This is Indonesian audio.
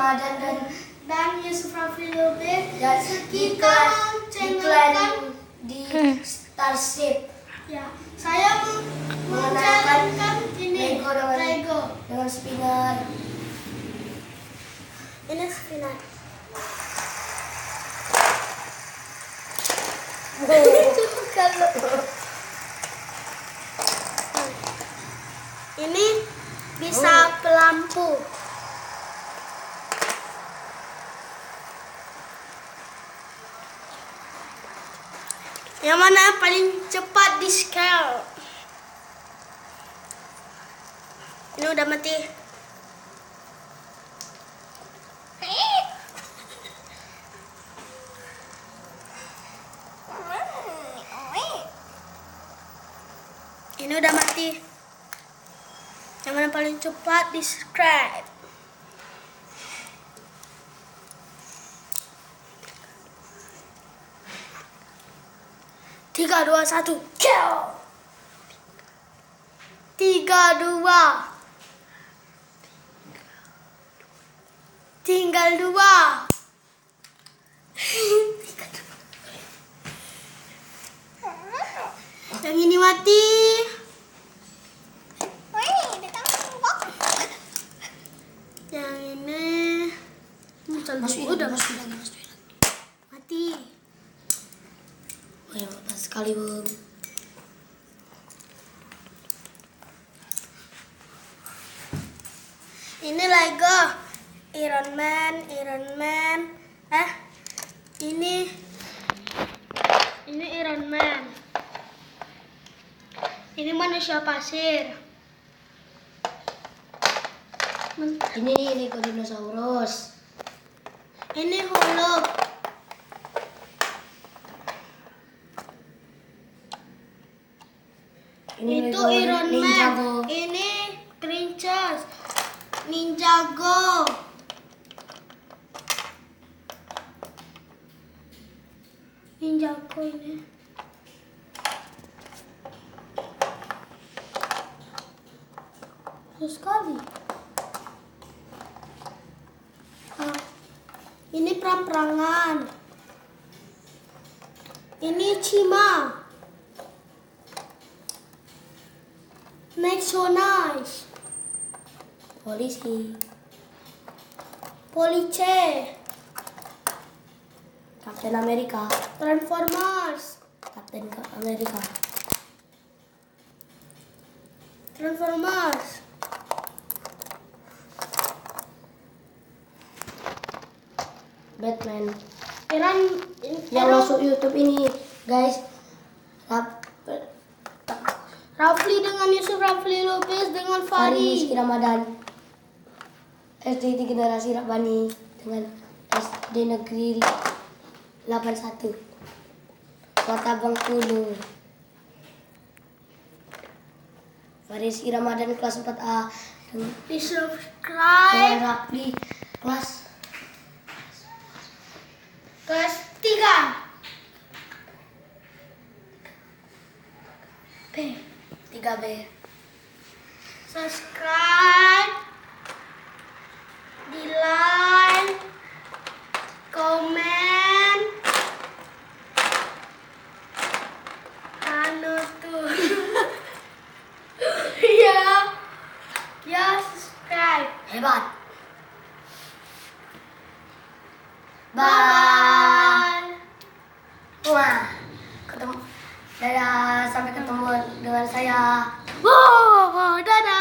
Ramadan dan Yusuf Rafli Lubis. dan Kita channelkan di Starship. ya. Saya mengenalkan ini Lego dengan spinner. Ini spinner. Ini bisa pelampu. Yang mana yang paling cepat di scale? Ini udah mati. Ini udah mati. Yang mana paling cepat di scale? Tiga, dua, satu, kill. 3, 2. Tinggal 2. Yang ini mati. Yang ini udah mati. Oh ya, pas sekali bang. Ini Lego Iron Man. Ini Iron Man. Ini manusia pasir. Ini Lego dinosaurus. Ini Hulk. Ini Itu Lego Iron Man. Ninjago. Ini Princess Ninjago. Ninjago ini. Bagus sekali. Ini perang-perangan. Ini Cima. Next so nice. Polisi. Police. Kapten Amerika. Transformers. Kapten Amerika. Transformers. Batman. Yang masuk YouTube ini, guys. Rafli dengan Yusuf Rafli Lubis dengan Faris Fari. Ramadan. SD Generasi Rabbani dengan SD Negeri 81 Kota Bengkulu. Faris Ramadan kelas 4A Di dengan subscribe Rafli kelas kelas 3. 3B. Subscribe, di like, komen, anu tuh. ya subscribe. Hebat. Bye. Wah, ketemu. Dadah, sampai ketemu dengan saya. Wow, dadah.